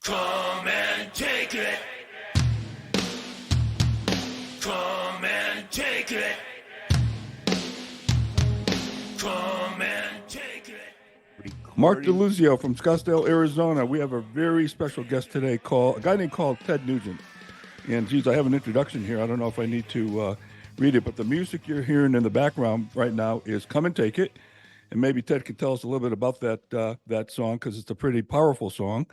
Come and take it. Come and take it. Come and take it. Mark DeLuzio from Scottsdale, Arizona. We have a very special guest today, a guy named Ted Nugent. And geez, I have an introduction here. I don't know if I need to read it, but the music you're hearing in the background right now is "Come and Take It," and maybe Ted can tell us a little bit about that song because it's a pretty powerful song.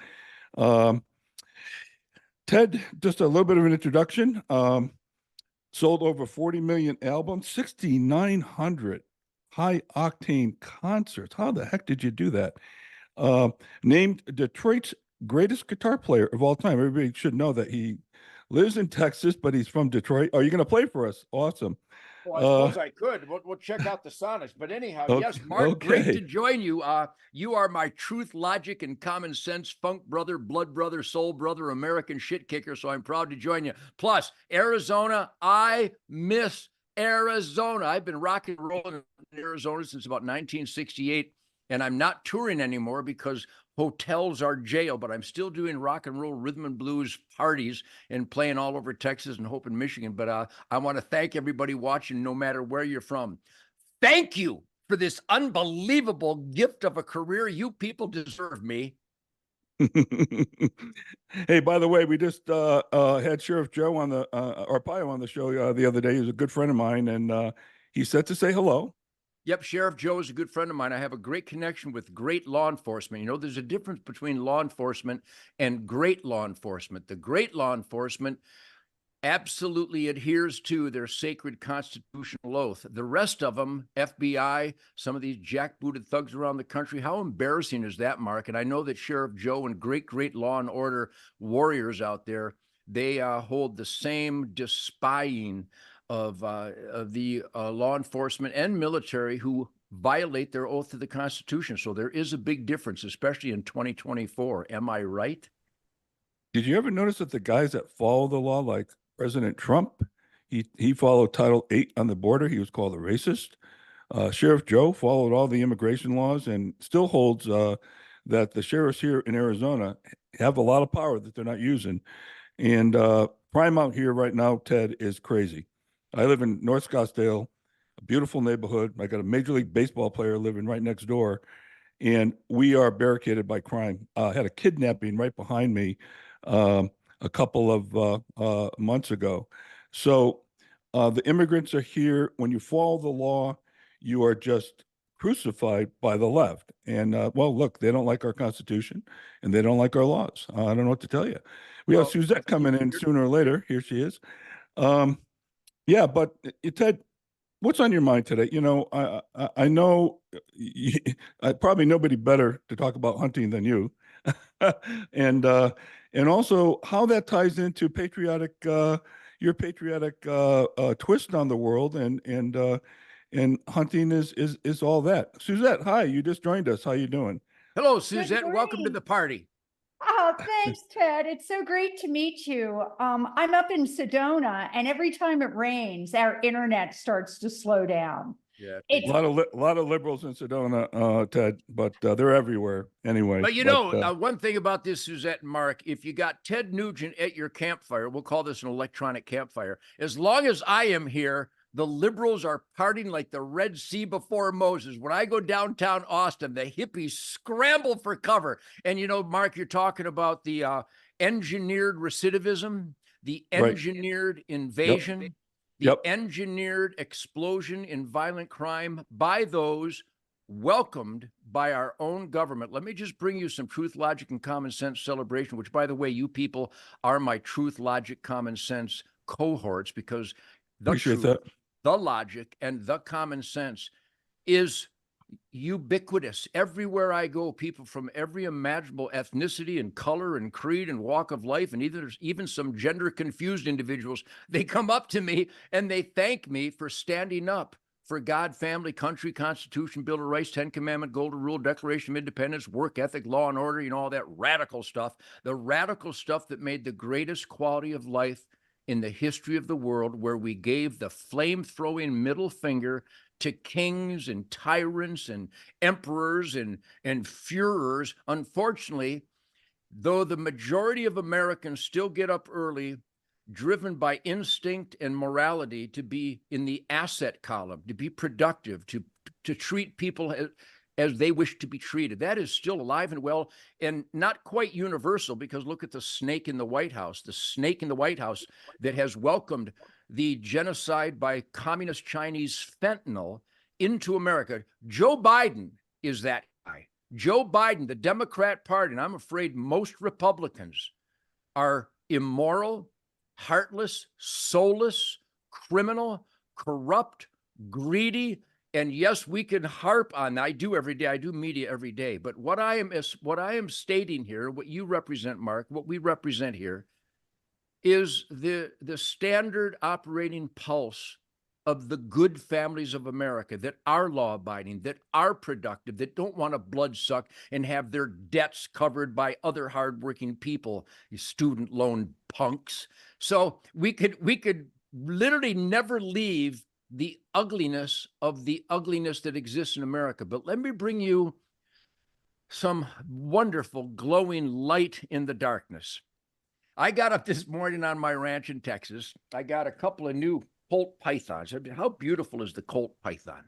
Ted, just a little bit of an introduction. Sold over 40 million albums, 6,900 high-octane concerts. How the heck did you do that? Named Detroit's greatest guitar player of all time. Everybody should know that he lives in Texas, but he's from Detroit. Are you going to play for us? Awesome. Well, I suppose I could. We'll check out the sonnets. But anyhow, yes, Mark, great to join you. You are my truth, logic, and common sense funk brother, blood brother, soul brother, American shit kicker. So I'm proud to join you. Plus, Arizona, I miss Arizona. I've been rock and rolling in Arizona since about 1968, and I'm not touring anymore because hotels are jail, but I'm still doing rock and roll rhythm and blues parties and playing all over Texas and Hope in Michigan. But I want to thank everybody watching, no matter where you're from. Thank you for this unbelievable gift of a career. You people deserve me. Hey, by the way, we just had Sheriff Joe on the Arpaio on the show the other day. He's a good friend of mine, and he said to say hello. Yep, Sheriff Joe is a good friend of mine. I have a great connection with great law enforcement. You know, there's a difference between law enforcement and great law enforcement. The great law enforcement absolutely adheres to their sacred constitutional oath. The rest of them, FBI, some of these jackbooted thugs around the country, how embarrassing is that, Mark? And I know that Sheriff Joe and great law and order warriors out there, they hold the same despying of the law enforcement and military who violate their oath to the Constitution. So there is a big difference, especially in 2024. Am I right? Did you ever notice that the guys that follow the law, like President Trump, he followed Title 8 on the border. He was called a racist. Sheriff Joe followed all the immigration laws and still holds that the sheriffs here in Arizona have a lot of power that they're not using. And crime out here right now, Ted, is crazy. I live in North Scottsdale, a beautiful neighborhood. I got a Major League Baseball player living right next door, and we are barricaded by crime. I had a kidnapping right behind me a couple of months ago. So the immigrants are here. When you follow the law, you are just crucified by the left. And well, look, they don't like our Constitution, and they don't like our laws. I don't know what to tell you. We have Suzette coming in sooner or later. Here she is. Yeah, but Ted, what's on your mind today? You know, I know probably nobody better to talk about hunting than you, and also how that ties into patriotic, your patriotic twist on the world, and hunting is all that. Suzette, hi, you just joined us. How you doing? Hello, Suzette. Welcome to the party. Oh, thanks, Ted. It's so great to meet you. I'm up in Sedona, and every time it rains, our internet starts to slow down. Yeah, a lot of liberals in Sedona, Ted, but they're everywhere anyway. But you know, one thing about this, Suzette and Mark, if you got Ted Nugent at your campfire, we'll call this an electronic campfire. As long as I am here, the liberals are partying like the Red Sea before Moses. When I go downtown Austin, the hippies scramble for cover. And, you know, Mark, you're talking about the engineered recidivism, the enginered invasion, the engineered explosion in violent crime by those welcomed by our own government. Let me just bring you some truth, logic, and common sense celebration, which, by the way, you people are my truth, logic, common sense cohorts, because the truth, the logic, and the common sense is ubiquitous. Everywhere I go, people from every imaginable ethnicity and color and creed and walk of life, and even some gender confused individuals, they come up to me and they thank me for standing up for God, family, country, Constitution, Bill of Rights, 10 Commandment, Golden Rule, Declaration of Independence, work ethic, law and order, you know, all that radical stuff, the radical stuff that made the greatest quality of life in the history of the world, where we gave the flame-throwing middle finger to kings and tyrants and emperors and Führers. Unfortunately, though the majority of Americans still get up early, driven by instinct and morality to be in the asset column, to be productive, to treat people as they wish to be treated. That is still alive and well, and not quite universal, because look at the snake in the White House, that has welcomed the genocide by communist Chinese fentanyl into America. Joe Biden is that guy. Joe Biden, the Democrat Party, and I'm afraid most Republicans are immoral, heartless, soulless, criminal, corrupt, greedy. And yes, we can harp on that. I do every day. I do media every day. But what I am stating here, what you represent, Mark, what we represent here, is the standard operating pulse of the good families of America that are law-abiding, that are productive, that don't want to bloodsuck and have their debts covered by other hardworking people, you student loan punks. So we could literally never leave the ugliness that exists in America. But let me bring you some wonderful glowing light in the darkness. I got up this morning on my ranch in Texas. I got a couple of new Colt pythons. How beautiful is the Colt python?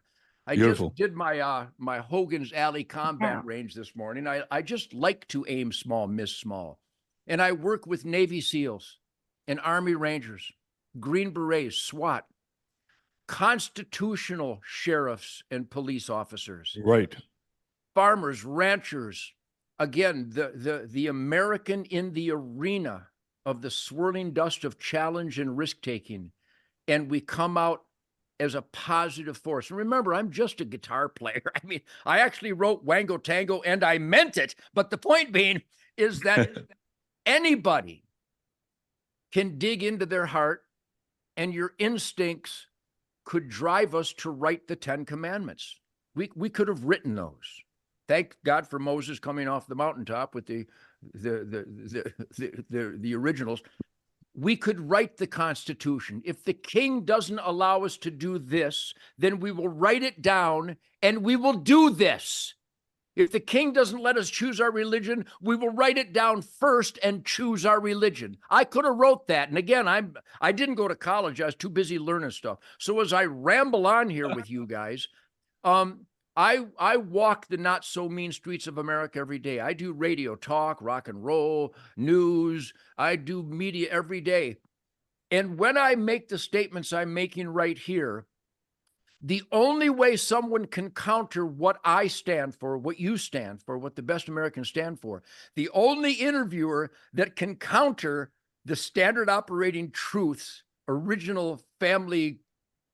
I Beautiful. just did my my Hogan's Alley combat range this morning. I just like to aim small, miss small. And I work with Navy SEALs and Army Rangers, Green Berets, SWAT, constitutional sheriffs and police officers, Right. farmers, ranchers. Again, the American in the arena of the swirling dust of challenge and risk-taking. And we come out as a positive force. And remember, I'm just a guitar player. I mean, I actually wrote Wango Tango and I meant it. But the point being is that anybody can dig into their heart, and your instincts could drive us to write the 10 Commandments. We could have written those. Thank God for Moses coming off the mountaintop with the originals. We could write the Constitution. If the king doesn't allow us to do this, then we will write it down and we will do this. If the king doesn't let us choose our religion, we will write it down first and choose our religion. I could have wrote that. And again, I didn't go to college. I was too busy learning stuff. So as I ramble on here with you guys, I walk the not so mean streets of America every day. I do radio talk, rock and roll, news. I do media every day. And when I make the statements I'm making right here, the only way someone can counter what I stand for, what you stand for, what the best Americans stand for, the only interviewer that can counter the standard operating truths, original family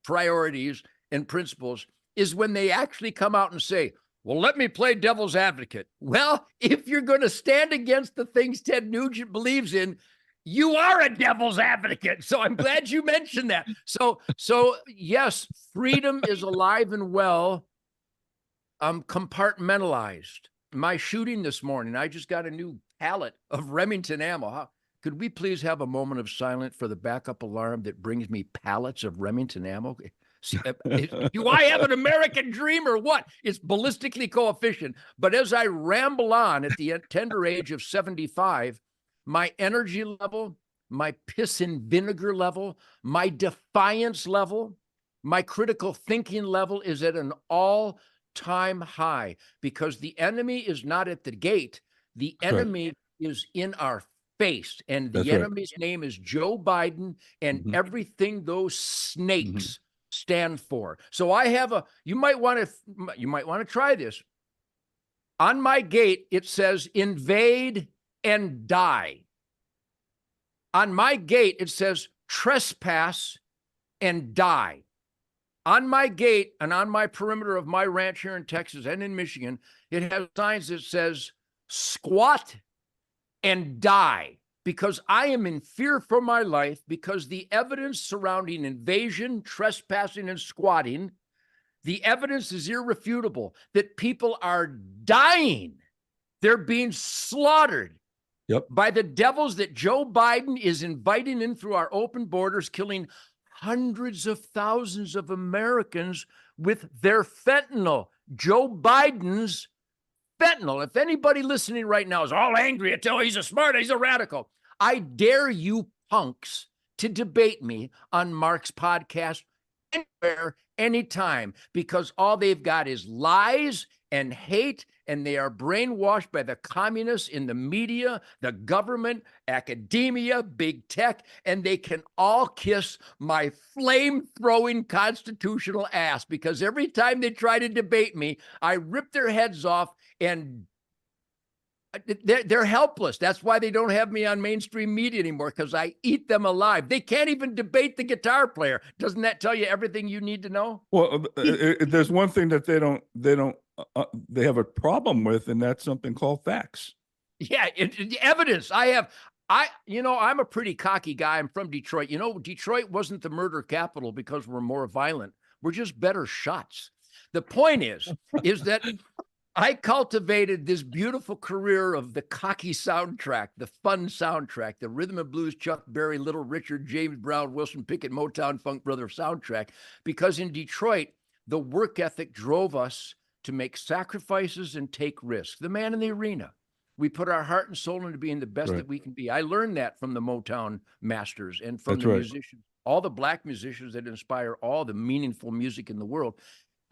priorities and principles, is when they actually come out and say, well, let me play devil's advocate. Well, if you're going to stand against the things Ted Nugent believes in, you are a devil's advocate. So I'm glad you mentioned that. So yes, freedom is alive and well, compartmentalized. My shooting this morning, I just got a new pallet of Remington ammo. Could we please have a moment of silence for the backup alarm that brings me pallets of Remington ammo? Do I have an American dream or what? It's ballistically coefficient. But as I ramble on at the tender age of 75, my energy level, my piss and vinegar level, my defiance level, my critical thinking level is at an all-time high, because the enemy is not at the gate. The enemy is in our face. And the enemy's name is Joe Biden and everything those snakes stand for. So I have you might want to try this. On my gate, it says invade and die. On my gate, it says trespass and die. On my gate and on my perimeter of my ranch here in Texas and in Michigan, it has signs that says squat and die, because I am in fear for my life, because the evidence surrounding invasion, trespassing, and squatting, the evidence is irrefutable that people are dying. They're being slaughtered by the devils that Joe Biden is inviting in through our open borders, killing hundreds of thousands of Americans with their fentanyl. Joe Biden's fentanyl. If anybody listening right now is all angry at he's he's a radical. I dare you punks to debate me on Mark's podcast anywhere, anytime, because all they've got is lies and hate, and they are brainwashed by the communists in the media, the government, academia, big tech, and they can all kiss my flame-throwing constitutional ass, because every time they try to debate me, I rip their heads off, and they're helpless. That's why they don't have me on mainstream media anymore, because I eat them alive. They can't even debate the guitar player. Doesn't that tell you everything you need to know? Well, there's one thing that they have a problem with, and that's something called facts. Yeah, evidence. I'm a pretty cocky guy. I'm from Detroit. Detroit wasn't the murder capital because we're more violent. We're just better shots. The point is that I cultivated this beautiful career of the cocky soundtrack, the fun soundtrack, the rhythm and blues, Chuck Berry, Little Richard, James Brown, Wilson Pickett, Motown, Funk Brothers soundtrack, because in Detroit, the work ethic drove us to make sacrifices and take risks. The man in the arena. We put our heart and soul into being the best that we can be. I learned that from the Motown masters and from the musicians, all the black musicians that inspire all the meaningful music in the world.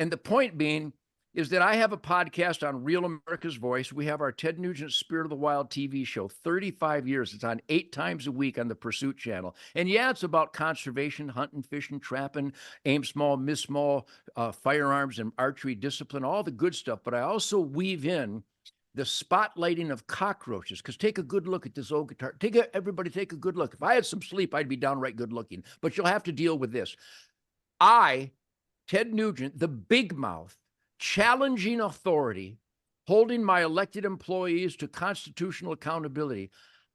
And the point being is that I have a podcast on Real America's Voice. We have our Ted Nugent Spirit of the Wild TV show, 35 years. It's on 8 times a week on the Pursuit channel. And yeah, it's about conservation, hunting, fishing, trapping, aim small, miss small, firearms and archery discipline, all the good stuff. But I also weave in the spotlighting of cockroaches, because take a good look at this old guitar. Everybody take a good look. If I had some sleep, I'd be downright good looking. But you'll have to deal with this. I, Ted Nugent, the big mouth, challenging authority, holding my elected employees to constitutional accountability.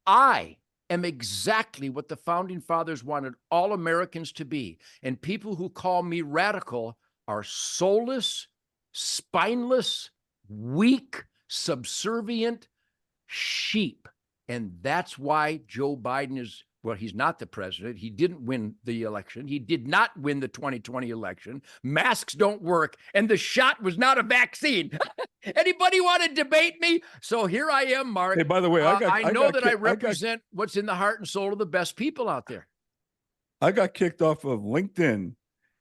I am exactly what the founding fathers wanted all Americans to be. And people who call me radical are soulless, spineless, weak, subservient sheep. And that's why Joe Biden is, well, he's not the president. He didn't win the election. He did not win the 2020 election. Masks don't work. And the shot was not a vaccine. Anybody want to debate me? So here I am, Mark. Hey, by the way, I know that I represent what's in the heart and soul of the best people out there. I got kicked off of LinkedIn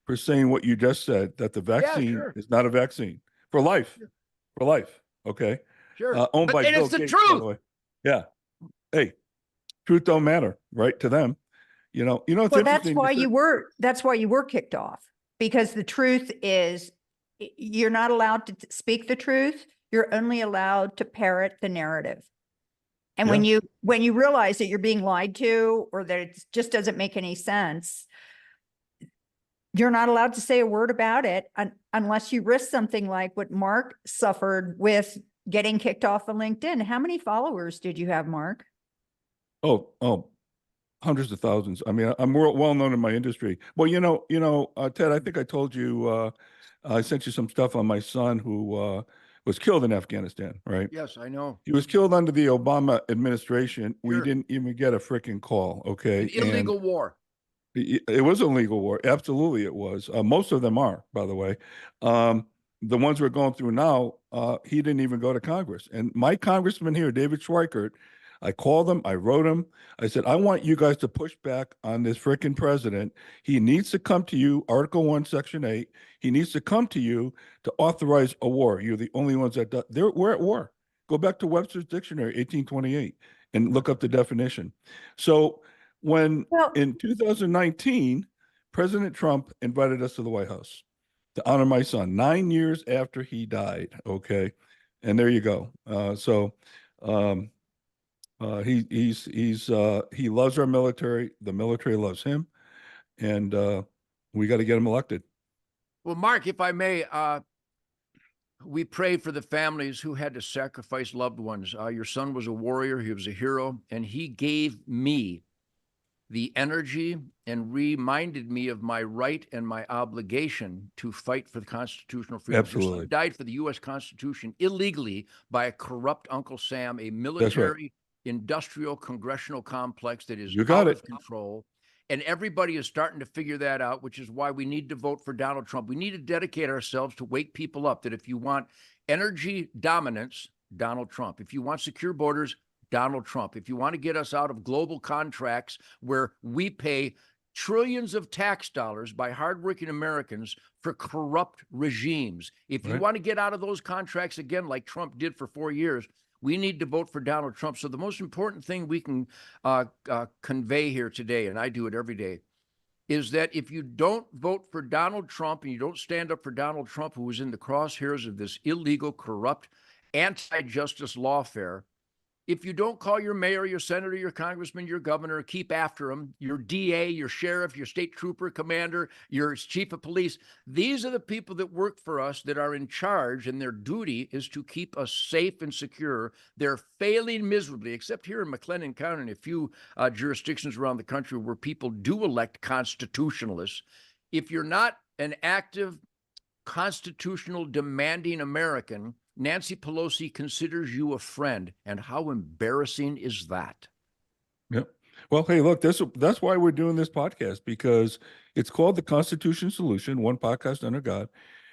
for saying what you just said, that the vaccine is not a vaccine for life. Sure. For life. Okay. Sure. Owned by Bill it's the Gates, truth. by the way. Yeah. Hey, truth don't matter, right? To them. It's Well, that's interesting. why you were kicked off, because the truth is you're not allowed to speak the truth. You're only allowed to parrot the narrative. And when you realize that you're being lied to, or that it just doesn't make any sense, you're not allowed to say a word about it unless you risk something like what Mark suffered with getting kicked off of LinkedIn. How many followers did you have, Mark? Oh, hundreds of thousands. I mean, I'm well known in my industry. Well, Ted, I think I told you, I sent you some stuff on my son who was killed in Afghanistan, right? Yes, I know. He was killed under the Obama administration. Sure. We didn't even get a freaking call, okay? An illegal war. It was a legal war. Absolutely, it was. Most of them are, by the way. The ones we're going through now, he didn't even go to Congress. And my congressman here, David Schweikert, I called him. I wrote him. I said, I want you guys to push back on this freaking president. He needs to come to you, Article 1, Section 8. He needs to come to you to authorize a war. You're the only ones that we're at war. Go back to Webster's Dictionary, 1828, and look up the definition. So in 2019, President Trump invited us to the White House to honor my son 9 years after he died. Okay. And there you go. He loves our military. The military loves him, and we got to get him elected. Well, Mark, if I may, we pray for the families who had to sacrifice loved ones. Your son was a warrior. He was a hero, and he gave me the energy and reminded me of my right and my obligation to fight for the constitutional freedom. Absolutely. Your son died for the U.S. Constitution illegally by a corrupt Uncle Sam, a military, industrial, congressional complex that is out of control. And everybody is starting to figure that out, which is why we need to vote for Donald Trump. We need to dedicate ourselves to wake people up that if you want energy dominance, Donald Trump. If you want secure borders, Donald Trump. If you want to get us out of global contracts where we pay trillions of tax dollars by hardworking Americans for corrupt regimes, if you Right. want to get out of those contracts again, like Trump did for 4 years, we need to vote for Donald Trump. So the most important thing we can convey here today, and I do it every day, is that if you don't vote for Donald Trump and you don't stand up for Donald Trump, who was in the crosshairs of this illegal, corrupt, anti-justice lawfare, if you don't call your mayor, your senator, your congressman, your governor, keep after him, your DA, your sheriff, your state trooper commander, your chief of police, these are the people that work for us, that are in charge, and their duty is to keep us safe and secure. They're failing miserably, except here in McLennan County and a few jurisdictions around the country where people do elect constitutionalists. If you're not an active, constitutional, demanding American, Nancy Pelosi considers you a friend. And how embarrassing is that? Yep. Well, hey, look, that's why we're doing this podcast, because it's called The Constitution Solution, one podcast under God.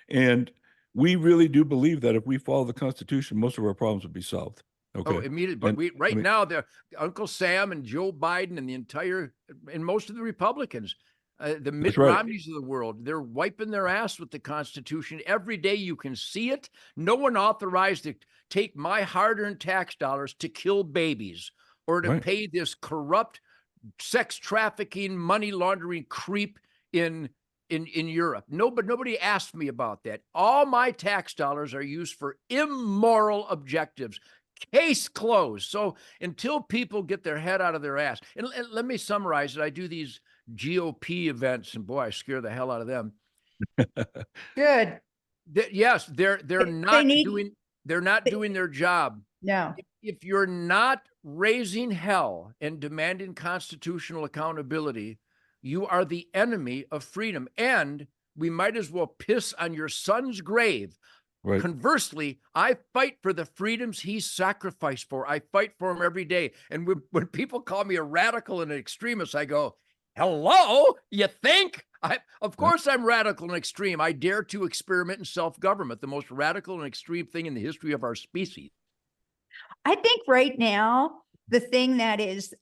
And we really do believe that if we follow the Constitution, most of our problems would be solved. Okay. Oh, immediately. But And now, the Uncle Sam and Joe Biden and most of the Republicans, the Mitt That's right. Romneys of the world, they're wiping their ass with the Constitution. Every day you can see it. No one authorized to take my hard-earned tax dollars to kill babies or to Right. pay this corrupt, sex trafficking, money laundering creep in Europe. Nobody asked me about that. All my tax dollars are used for immoral objectives. Case closed. So until people get their head out of their ass, and let me summarize it. I do these GOP events, and boy, I scare the hell out of them. Good. Yes, they're not need- doing their job. No. If you're not raising hell and demanding constitutional accountability, you are the enemy of freedom. And we might as well piss on your son's grave. Right. Conversely, I fight for the freedoms he sacrificed for. I fight for him every day. And when people call me a radical and an extremist, I go, hello, you think? Of course I'm radical and extreme. I dare to experiment in self-government, the most radical and extreme thing in the history of our species. I think right now, the thing that is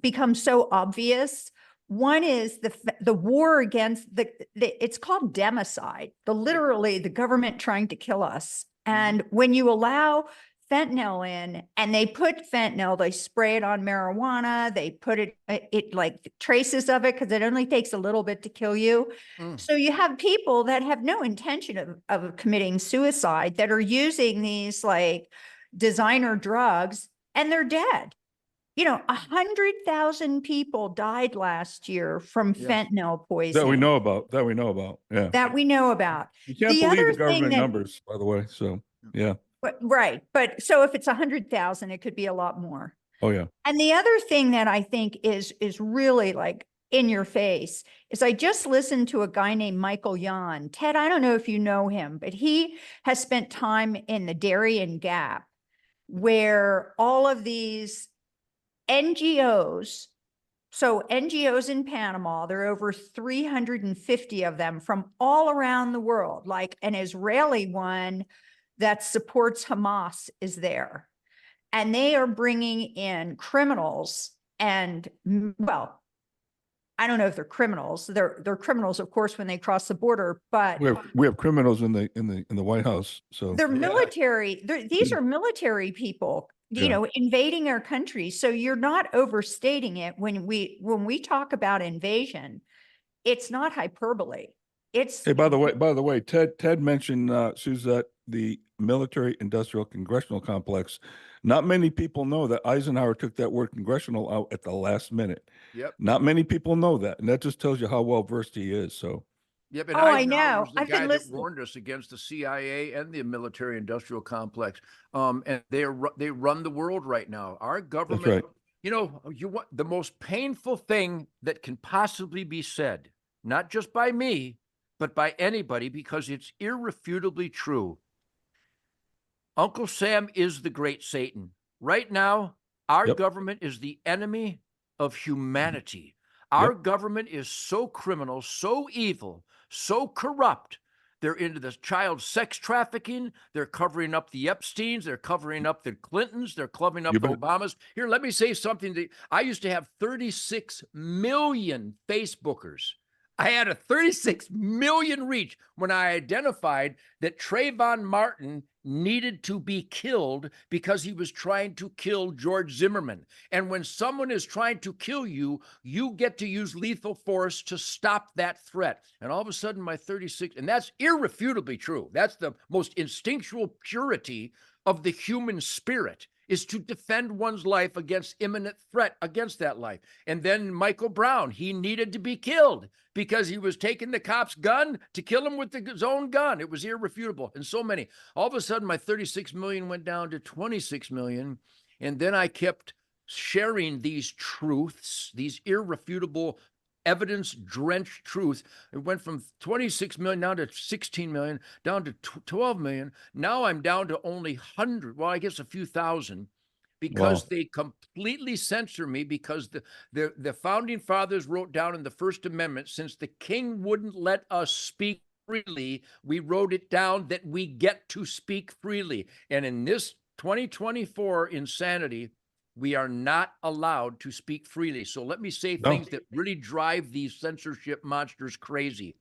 become so obvious, one is the war against it's called democide, literally the government trying to kill us. And when you allow fentanyl in, and they put fentanyl, they spray it on marijuana, they put it like traces of it, because it only takes a little bit to kill you. So you have people that have no intention of committing suicide that are using these like designer drugs, and they're dead. 100,000 people died last year from fentanyl poisoning. That we know about. Yeah. That we know about. You can't The believe other the government thing that- numbers, by the way. So, yeah. Right. But so if it's 100,000, it could be a lot more. Oh, yeah. And the other thing that I think is really like in your face is I just listened to a guy named Michael Yon. Ted, I don't know if you know him, but he has spent time in the Darien Gap, where all of these NGOs, so NGOs in Panama, there are over 350 of them from all around the world, like an Israeli one that supports Hamas is there. And they are bringing in criminals, and well, I don't know if they're criminals. They're criminals, of course, when they cross the border, but We have criminals in the White House. So they're military. These are military people, invading our country. So you're not overstating it when we talk about invasion. It's not hyperbole. It's Hey, by the way, Ted mentioned Suzette, the military industrial congressional complex. Not many people know that Eisenhower took that word congressional out at the last minute. Yep. Not many people know that, and that just tells you how well versed he is. So, Yep. And I Eisenhower know. was the I've been guy that listening. warned us against the CIA and the military industrial complex. And they run the world right now. Our government, right. The most painful thing that can possibly be said, not just by me, but by anybody, because it's irrefutably true. Uncle Sam is the great Satan. Right now, our government is the enemy of humanity. Our government is so criminal, so evil, so corrupt, They're into the child sex trafficking. They're covering up the Epsteins. They're covering up the Clintons. They're covering up You the bet. Obamas. Here, let me say something. That I used to have 36 million Facebookers. I had a 36 million reach when I identified that Trayvon Martin needed to be killed because he was trying to kill George Zimmerman. And when someone is trying to kill you, you get to use lethal force to stop that threat. And all of a sudden, my 36, and that's irrefutably true. That's the most instinctual purity of the human spirit, is to defend one's life against imminent threat against that life. And then Michael Brown, he needed to be killed because he was taking the cop's gun to kill him with his own gun. It was irrefutable. And so many. All of a sudden, my 36 million went down to 26 million. And then I kept sharing these truths, these irrefutable, evidence-drenched truths. It went from 26 million down to 16 million, down to 12 million. Now I'm down to only 100, well, I guess a few thousand, because Wow. they completely censor me, because the founding fathers wrote down in the First Amendment, since the king wouldn't let us speak freely, we wrote it down that we get to speak freely. And in this 2024 insanity, we are not allowed to speak freely. So let me say No. things that really drive these censorship monsters crazy.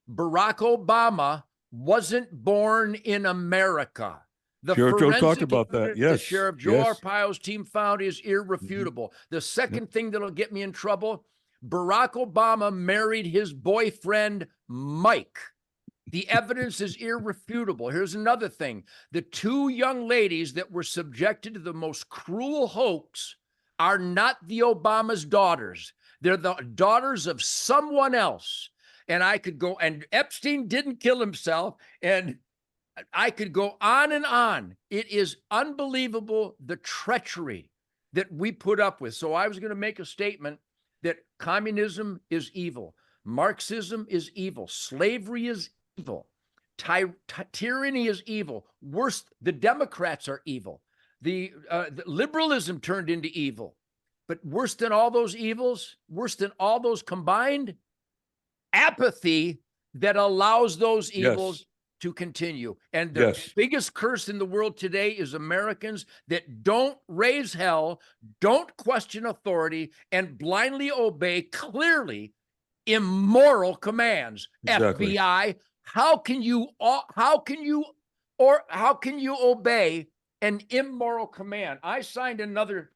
Barack Obama wasn't born in America. The Sheriff Joe talked forensic about that. evidence Yes. Sheriff Joe Yes. Arpaio's team found is irrefutable. The second thing that'll get me in trouble, Barack Obama married his boyfriend, Mike. The evidence is irrefutable. Here's another thing. The two young ladies that were subjected to the most cruel hoax are not the Obama's daughters. They're the daughters of someone else. And I could go, and Epstein didn't kill himself, and I could go on and on. It is unbelievable, the treachery that we put up with. So I was going to make a statement that communism is evil. Marxism is evil. Slavery is evil. Tyranny is evil. Worse, the Democrats are evil. The liberalism turned into evil. But worse than all those evils, worse than all those combined, apathy that allows those evils to continue. And the biggest curse in the world today is Americans that don't raise hell, don't question authority, and blindly obey clearly immoral commands. Exactly. FBI, how can you obey an immoral command? I signed another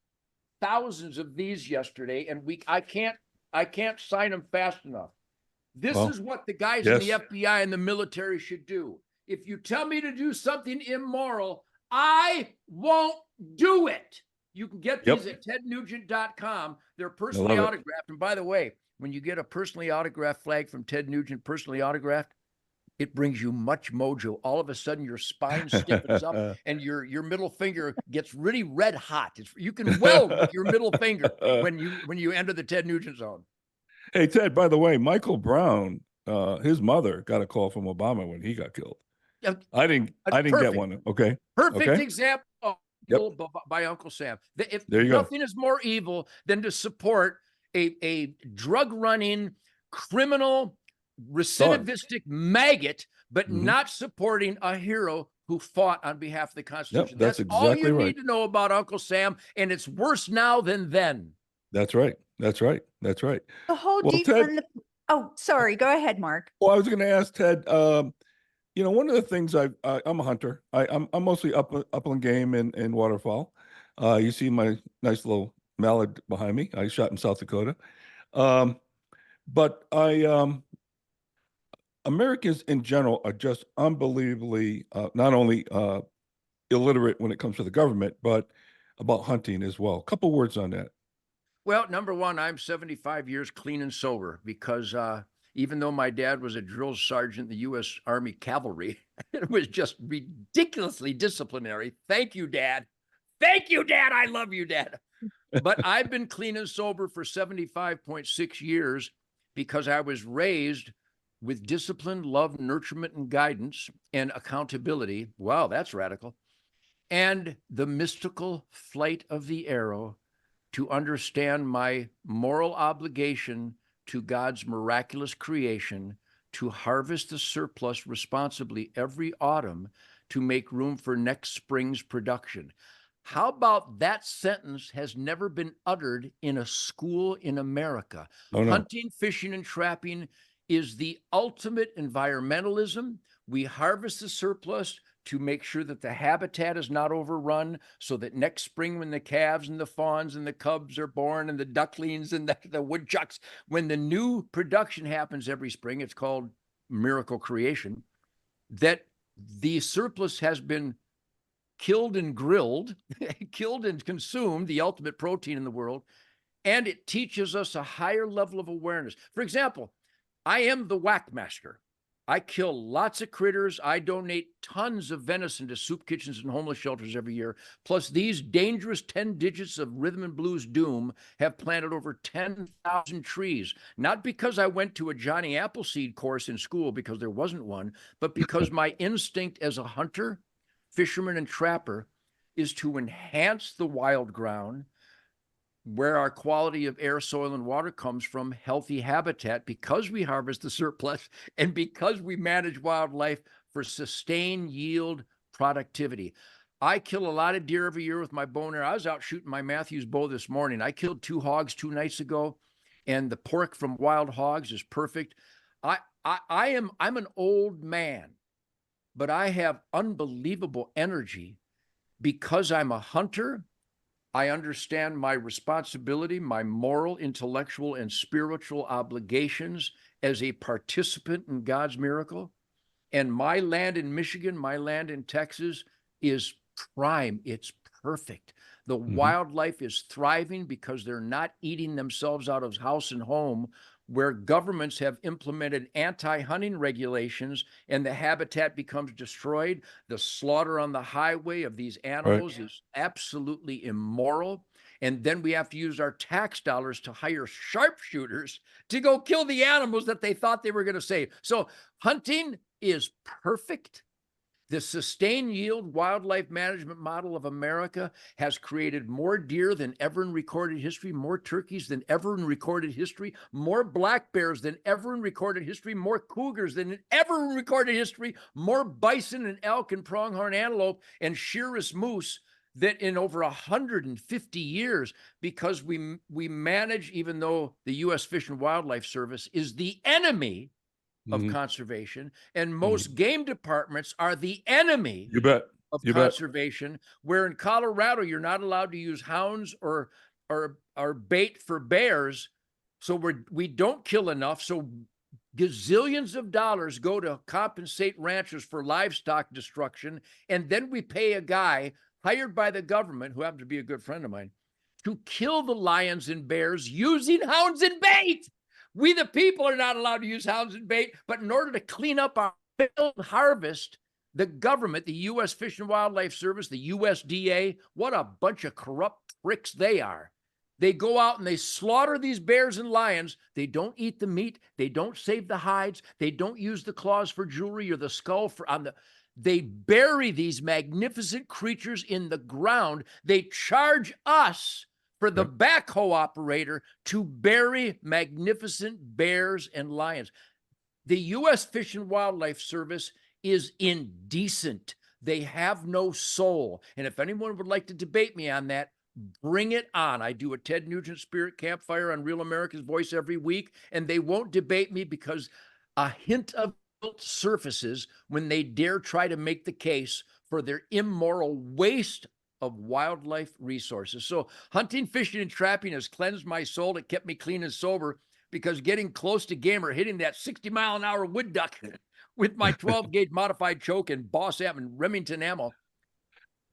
thousands of these yesterday, and I can't sign them fast enough. This is what the guys in the FBI and the military should do. If you tell me to do something immoral, I won't do it. You can get these at tednugent.com. They're personally autographed. And by the way, when you get a personally autographed flag from Ted Nugent, personally autographed, it brings you much mojo. All of a sudden, your spine stiffens up and your middle finger gets really red hot. You can weld with your middle finger when you enter the Ted Nugent zone. Hey, Ted, by the way, Michael Brown, his mother got a call from Obama when he got killed. I didn't get one. Okay. Perfect example by Uncle Sam. If nothing is more evil than to support a drug-running, criminal, recidivistic maggot, but not supporting a hero who fought on behalf of the Constitution. That's exactly all you need to know about Uncle Sam, and it's worse now than then. That's right. That's right. That's right. The whole oh, sorry. Go ahead, Mark. Well, I was going to ask Ted, you know, one of the things I'm a hunter. I'm mostly upland game and waterfowl. You see my nice little mallard behind me. I shot in South Dakota. But Americans in general are just unbelievably not only illiterate when it comes to the government, but about hunting as well. A couple words on that. Well, number one, I'm 75 years clean and sober because even though my dad was a drill sergeant in the U.S. Army Cavalry, it was just ridiculously disciplinary. Thank you, Dad. Thank you, Dad. I love you, Dad. But I've been clean and sober for 75.6 years because I was raised with discipline, love, nurturement, and guidance, and accountability. Wow, that's radical. And the mystical flight of the arrow to understand my moral obligation to God's miraculous creation to harvest the surplus responsibly every autumn to make room for next spring's production. How about that sentence has never been uttered in a school in America? Oh, no. Hunting, fishing, and trapping is the ultimate environmentalism. We harvest the surplus to make sure that the habitat is not overrun, so that next spring, when the calves and the fawns and the cubs are born and the ducklings and the woodchucks, when the new production happens every spring, it's called miracle creation, that the surplus has been killed and grilled, killed and consumed, the ultimate protein in the world, and it teaches us a higher level of awareness. For example, I am the whack master. I kill lots of critters. I donate tons of venison to soup kitchens and homeless shelters every year. Plus, these dangerous 10 digits of rhythm and blues doom have planted over 10,000 trees. Not because I went to a Johnny Appleseed course in school, because there wasn't one, but because my instinct as a hunter, fisherman, and trapper is to enhance the wild ground, where our quality of air, soil, and water comes from, healthy habitat, because we harvest the surplus and because we manage wildlife for sustained yield productivity. I kill a lot of deer every year with my bow and arrow. I was out shooting my Matthews bow this morning. I killed 2 hogs 2 nights ago, and the pork from wild hogs is perfect. I'm an old man, but I have unbelievable energy because I'm a hunter. I understand my responsibility, my moral, intellectual, and spiritual obligations as a participant in God's miracle. And my land in Michigan, my land in Texas is prime. It's perfect. The wildlife is thriving because they're not eating themselves out of house and home, where governments have implemented anti-hunting regulations and the habitat becomes destroyed. The slaughter on the highway of these animals is absolutely immoral. And then we have to use our tax dollars to hire sharpshooters to go kill the animals that they thought they were going to save. So hunting is perfect. The sustained yield wildlife management model of America has created more deer than ever in recorded history, more turkeys than ever in recorded history, more black bears than ever in recorded history, more cougars than ever in recorded history, more bison and elk and pronghorn antelope and Shiras moose than in over 150 years, because we manage, even though the U.S. Fish and Wildlife Service is the enemy of conservation, and most game departments are the enemy of conservation, where in Colorado you're not allowed to use hounds or bait for bears, so we don't kill enough, so gazillions of dollars go to compensate ranchers for livestock destruction, and then we pay a guy hired by the government, who happens to be a good friend of mine, to kill the lions and bears using hounds and bait. We, the people, are not allowed to use hounds and bait, but in order to clean up our harvest, the government, the U.S. Fish and Wildlife Service, the USDA, what a bunch of corrupt pricks they are. They go out and they slaughter these bears and lions. They don't eat the meat. They don't save the hides. They don't use the claws for jewelry or the skull for they bury these magnificent creatures in the ground. They charge us for the backhoe operator to bury magnificent bears and lions. The U.S. Fish and Wildlife Service is indecent. They have no soul. And if anyone would like to debate me on that, bring it on. I do a Ted Nugent Spirit Campfire on Real America's Voice every week, and they won't debate me, because a hint of guilt surfaces when they dare try to make the case for their immoral waste of wildlife resources. So hunting, fishing, and trapping has cleansed my soul. It kept me clean and sober, because getting close to game or hitting that 60-mile-an-hour wood duck with my 12-gauge modified choke and Boss Am and Remington ammo,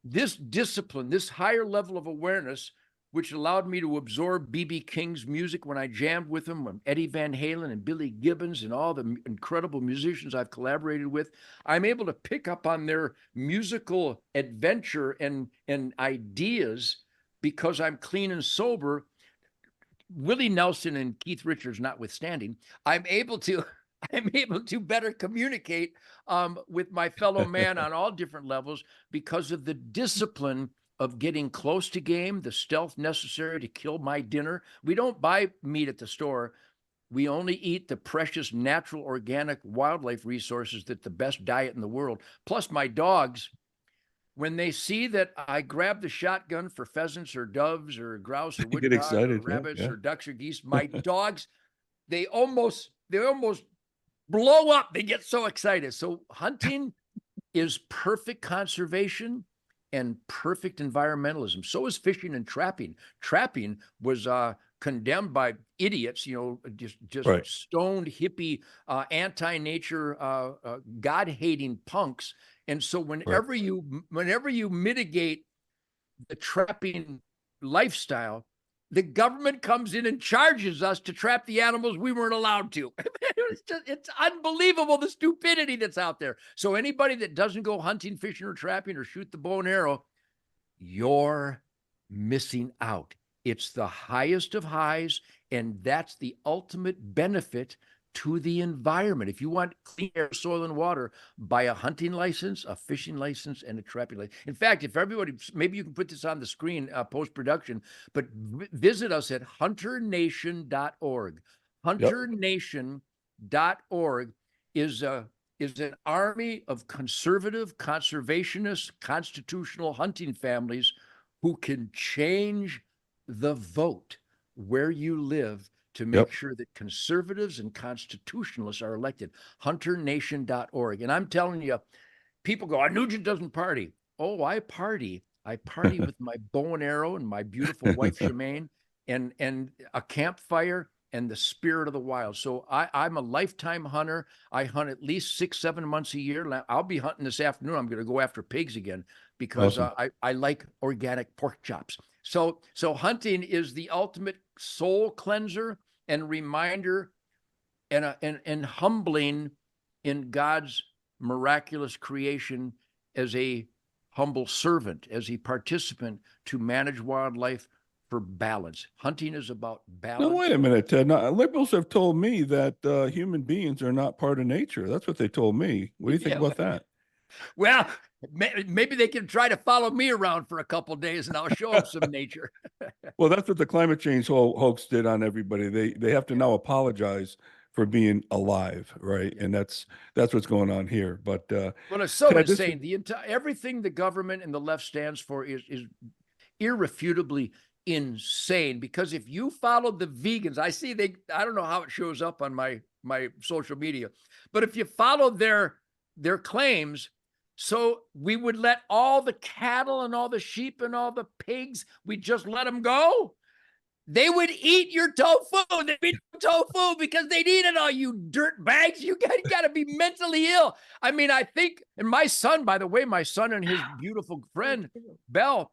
this discipline, this higher level of awareness, which allowed me to absorb B.B. King's music when I jammed with him, when Eddie Van Halen and Billy Gibbons and all the incredible musicians I've collaborated with, I'm able to pick up on their musical adventure and ideas because I'm clean and sober. Willie Nelson and Keith Richards notwithstanding, I'm able to better communicate with my fellow man on all different levels because of the discipline of getting close to game, the stealth necessary to kill my dinner. We don't buy meat at the store. We only eat the precious natural organic wildlife resources that the best diet in the world. Plus my dogs, when they see that I grab the shotgun for pheasants or doves or grouse or You get woodcock or excited. Yeah, rabbits yeah. or ducks or geese, my dogs, they almost blow up. They get so excited. So hunting is perfect conservation and perfect environmentalism. So is fishing and trapping. Trapping was condemned by idiots, just Right. stoned hippie, anti-nature, God-hating punks. And so whenever you mitigate the trapping lifestyle, the government comes in and charges us to trap the animals we weren't allowed to. It's unbelievable, the stupidity that's out there. So anybody that doesn't go hunting, fishing, or trapping or shoot the bow and arrow, you're missing out. It's the highest of highs, and that's the ultimate benefit to the environment. If you want clean air, soil, and water, buy a hunting license, a fishing license, and a trapping license. In fact, if everybody, maybe you can put this on the screen post-production, but visit us at hunternation.org. Hunternation.org is an army of conservative, conservationist, constitutional hunting families who can change the vote where you live to make sure that conservatives and constitutionalists are elected. Hunternation.org. And I'm telling you, people go, Nugent doesn't party. Oh, I party. I party with my bow and arrow and my beautiful wife, Shemaine, and a campfire and the spirit of the wild. So I'm a lifetime hunter. I hunt at least 6-7 months a year. I'll be hunting this afternoon. I'm going to go after pigs again because I like organic pork chops. So hunting is the ultimate soul cleanser and reminder and humbling in God's miraculous creation as a humble servant, as a participant to manage wildlife for balance. Hunting is about balance. No, wait a minute, Ted. Now, liberals have told me that human beings are not part of nature. That's what they told me. What do you think about that? Well, maybe they can try to follow me around for a couple of days and I'll show them some nature. Well, that's what the climate change hoax did on everybody. They have to now apologize for being alive, right? And that's what's going on here. But well, it's so Ted, insane. The entire everything the government and the left stands for is irrefutably insane. Because if you follow the vegans, I don't know how it shows up on my social media, but if you follow their claims, so we would let all the cattle and all the sheep and all the pigs, we just let them go. They would eat your tofu. They'd eat tofu because they'd eat it all, you dirt bags. You got to be mentally ill. I mean, I think, and my son, by the way, my son and his beautiful friend, Belle,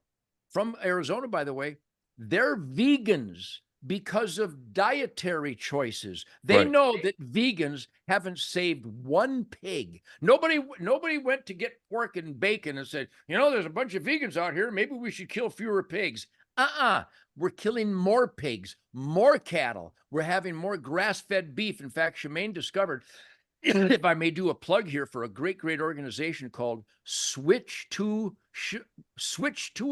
from Arizona, by the way, they're vegans because of dietary choices. They know that vegans haven't saved one pig. Nobody went to get pork and bacon and said, there's a bunch of vegans out here. Maybe we should kill fewer pigs. We're killing more pigs, more cattle. We're having more grass-fed beef. In fact, Shemaine discovered, if I may do a plug here, for a great organization called Switch to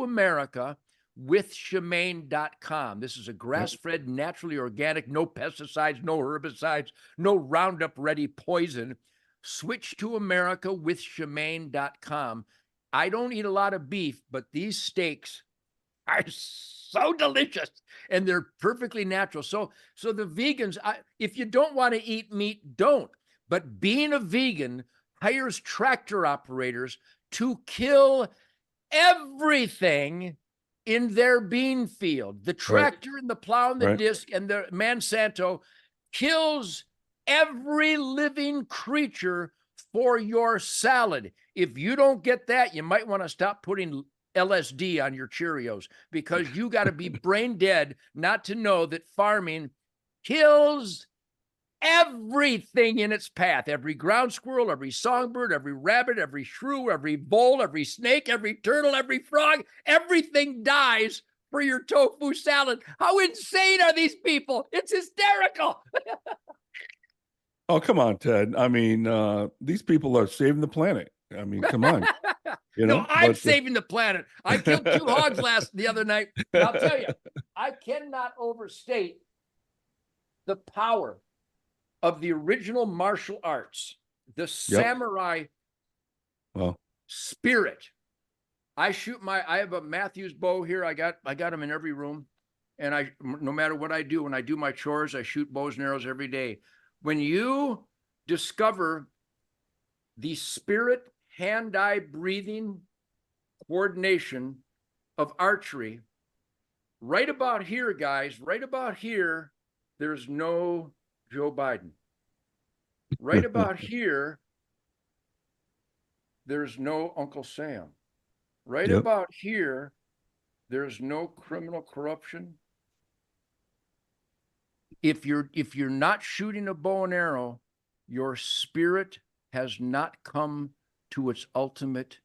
America with Shemaine.com. This is a grass-fed, naturally organic, no pesticides, no herbicides, no Roundup ready poison. Switch to America with Shemaine.com. I don't eat a lot of beef, but these steaks are so delicious and they're perfectly natural. So the vegans, if you don't want to eat meat, don't. But being a vegan hires tractor operators to kill everything in their bean field. The tractor and the plow and the disc and the Monsanto kills every living creature for your salad. If you don't get that, you might want to stop putting LSD on your Cheerios, because you got to be brain dead not to know that farming kills everything in its path. Every ground squirrel, every songbird, every rabbit, every shrew, every vole, every snake, every turtle, every frog, everything dies for your tofu salad. How insane are these people? It's hysterical. Oh, come on, Ted. I mean, these people are saving the planet. I mean, come on. No, I'm saving the planet. I killed 2 hogs the other night. And I'll tell you, I cannot overstate the power of the original martial arts, the samurai Well, spirit. I have a Matthews bow here. I got them in every room. And no matter what I do, when I do my chores, I shoot bows and arrows every day. When you discover the spirit, hand-eye breathing coordination of archery, right about here, guys, right about here, there's no Joe Biden. Right about here, there's no Uncle Sam. Right about here, there's no criminal corruption. If you're not shooting a bow and arrow, your spirit has not come to its ultimate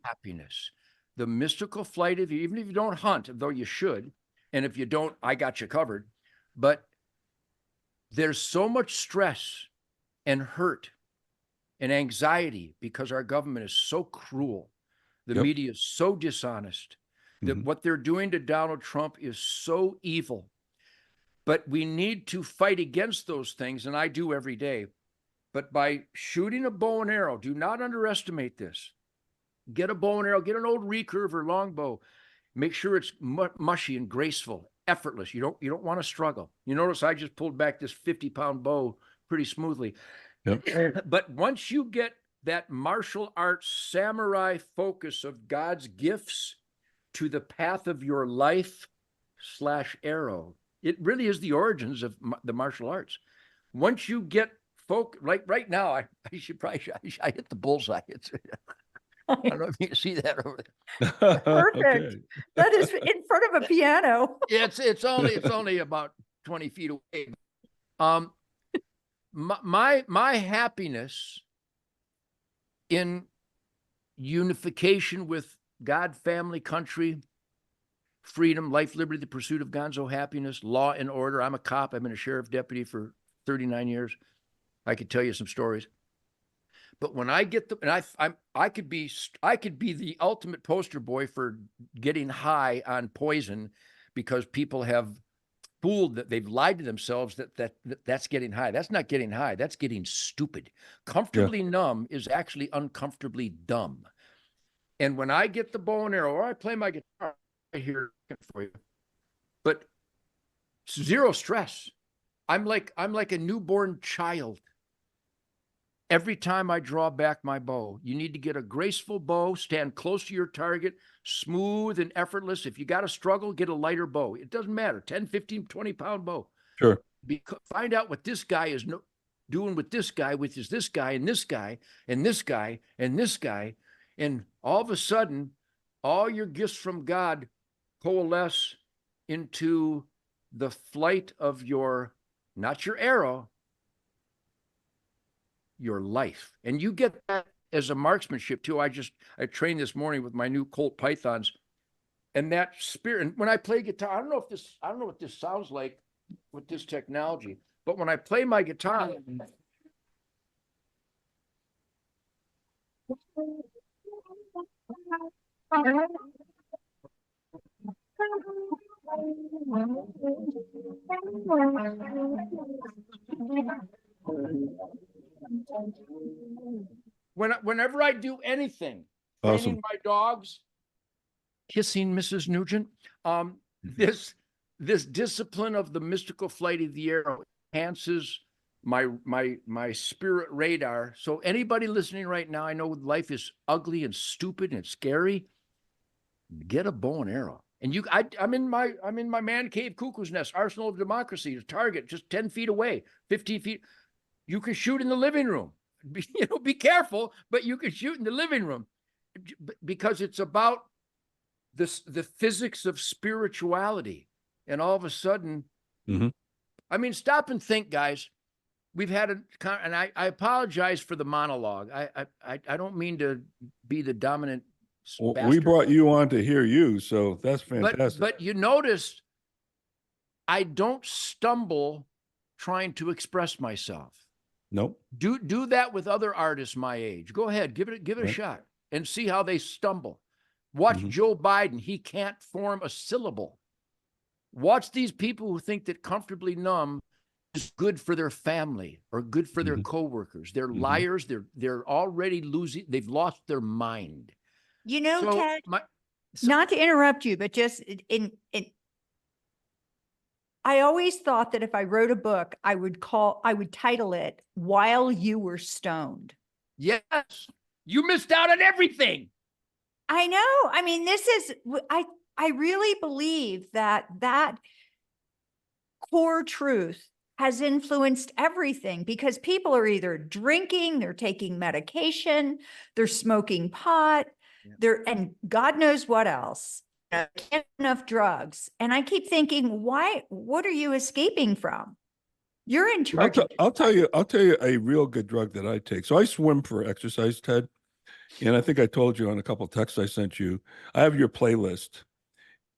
happiness. The mystical flight of you, even if you don't hunt, though you should, and if you don't, I got you covered. But there's so much stress and hurt and anxiety because our government is so cruel. The media is so dishonest that what they're doing to Donald Trump is so evil. But we need to fight against those things, and I do every day. But by shooting a bow and arrow, do not underestimate this. Get a bow and arrow, get an old recurve or longbow. Make sure it's mushy and graceful, effortless. You don't want to struggle. You notice I just pulled back this 50-pound bow pretty smoothly. But once you get that martial arts samurai focus of God's gifts to the path of your life / arrow, it really is the origins of the martial arts. Once you get like right now, I hit the bullseye. I don't know if you can see that over there. Perfect. Okay. That is in front of a piano. It's only about 20 feet away. My happiness in unification with God, family, country, freedom, life, liberty, the pursuit of gonzo happiness, law and order. I'm a cop. I've been a sheriff deputy for 39 years. I could tell you some stories. But when I get I could be the ultimate poster boy for getting high on poison because people have fooled that they've lied to themselves that's getting high. That's not getting high. That's getting stupid. Comfortably numb is actually uncomfortably dumb. And when I get the bow and arrow, or I play my guitar here for you, but zero stress. I'm like a newborn child. Every time I draw back my bow, you need to get a graceful bow, stand close to your target, smooth and effortless. If you got to struggle, get a lighter bow. It doesn't matter, 10, 15, 20-pound bow. Sure. Find out what this guy is doing with this guy, with this guy and this guy and this guy and this guy. And all of a sudden, all your gifts from God coalesce into the flight of not your arrow, your life. And you get that as a marksmanship too. I trained this morning with my new Colt Pythons, and that spirit. And when I play guitar, I don't know what this sounds like with this technology, but when I play my guitar, whenever I do anything, training my dogs, kissing Mrs. Nugent, this discipline of the mystical flight of the arrow enhances my spirit radar. So anybody listening right now, I know life is ugly and stupid and scary. Get a bow and arrow. And I'm in my man cave cuckoo's nest, arsenal of democracy, the target just 10 feet away, 15 feet. You can shoot in the living room. Be careful, but you can shoot in the living room because it's about the physics of spirituality. And all of a sudden, I mean, stop and think, guys. We've had and I apologize for the monologue. I don't mean to be the dominant. Well, we brought you on to hear you, so that's fantastic. But you notice I don't stumble trying to express myself. Nope. Do that with other artists my age. Go ahead, give it a shot and see how they stumble. Watch Joe Biden. He can't form a syllable. Watch these people who think that comfortably numb is good for their family or good for their Mhm. coworkers. They're Mhm. liars. They're already losing. They've lost their mind. You know, So Ted, so- not to interrupt you, but just I always thought that if I wrote a book, I would title it While You Were Stoned. yes, you missed out on everything. I know. I mean, I really believe that core truth has influenced everything because people are either drinking, they're taking medication, they're smoking pot, and God knows what else. Can't get enough drugs. And I keep thinking, what are you escaping from? You're in charge of I'll tell you a real good drug that I take. So I swim for exercise, Ted. And I think I told you on a couple of texts I sent you. I have your playlist.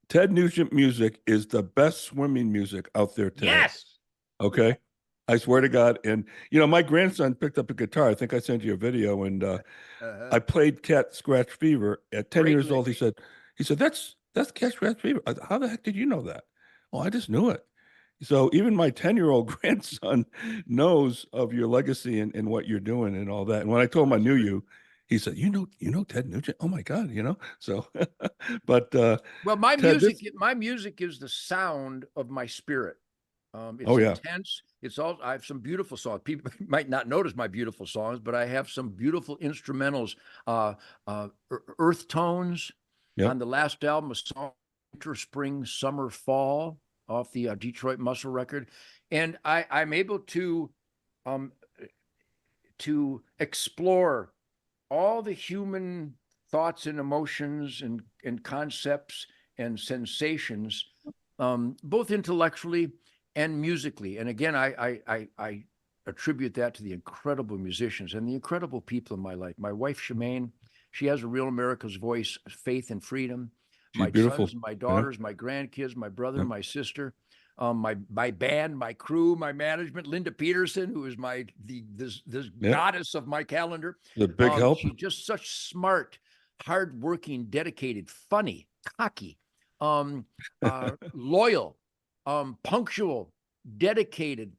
Ted Nugent music is the best swimming music out there today. Yes. Okay. I swear to God. And, my grandson picked up a guitar. I think I sent you a video, and I played Cat Scratch Fever at 10 Great years old. lick. He said, that's Cat Scratch Fever. How the heck did you know that? Oh, I just knew it. So even my 10-year-old grandson knows of your legacy and what you're doing and all that. And when I told him I knew you, he said, you know Ted Nugent? Oh my God, So, but Well, my Ted, music is the sound of my spirit. It's Oh, yeah. intense. I have some beautiful songs. People might not notice my beautiful songs, but I have some beautiful instrumentals, earth tones Yep. on the last album, a song, Winter, Spring, Summer, Fall, off the Detroit Muscle record. And I'm able to explore all the human thoughts and emotions and concepts and sensations, both intellectually and musically. And again, I attribute that to the incredible musicians and the incredible people in my life. My wife, Shemaine, she has a real America's voice, faith and freedom. She's My beautiful. sons, my daughters, my grandkids, my brother, Yeah. my sister, my band, my crew, my management, Linda Peterson, who is this Yeah. goddess of my calendar. The big help. She's just such smart, hardworking, dedicated, funny, cocky, loyal, punctual, dedicated,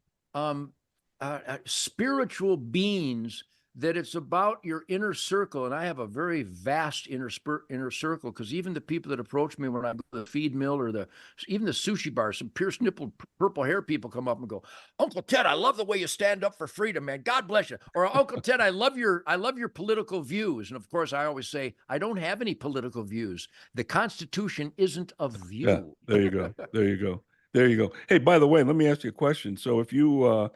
spiritual beings, that it's about your inner circle. And I have a very vast inner circle, because even the people that approach me when I go to the feed mill or even the sushi bar, some pierced nipple, purple hair people come up and go, Uncle Ted, I love the way you stand up for freedom, man. God bless you. Or Uncle Ted, I love your political views. And of course, I always say, I don't have any political views. The Constitution isn't a view. Yeah, there you go. There you go. There you go. Hey, by the way, let me ask you a question. So if you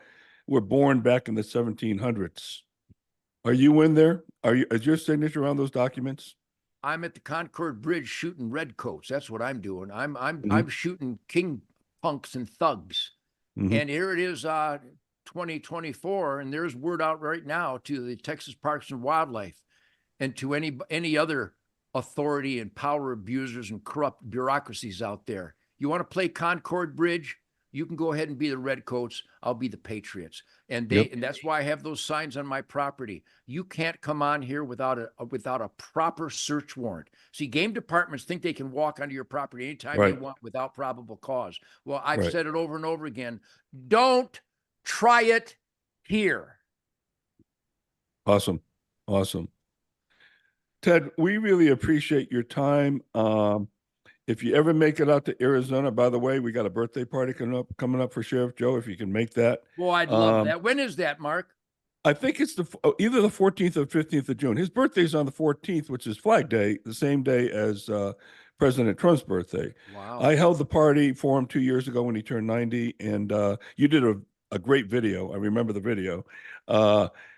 were born back in the 1700s, are you in there? Is your signature on those documents? I'm at the Concord Bridge shooting redcoats. That's what I'm doing. I'm Mhm. shooting king punks and thugs. Mhm. And here it is, 2024, and there's word out right now to the Texas Parks and Wildlife and to any other authority and power abusers and corrupt bureaucracies out there. You want to play Concord Bridge? You can go ahead and be the Redcoats. I'll be the Patriots. And and that's why I have those signs on my property. You can't come on here without a proper search warrant. See, game departments think they can walk onto your property anytime they want without probable cause. Well, I've said it over and over again. Don't try it here. Awesome. Awesome. Ted, we really appreciate your time. If you ever make it out to Arizona, by the way, we got a birthday party coming up for Sheriff Joe, if you can make that. Boy, I'd love that. When is that, Mark? I think it's either the 14th or 15th of June. His birthday's on the 14th, which is Flag Day, the same day as President Trump's birthday. Wow. I held the party for him 2 years ago when he turned 90, and you did a great video. I remember the video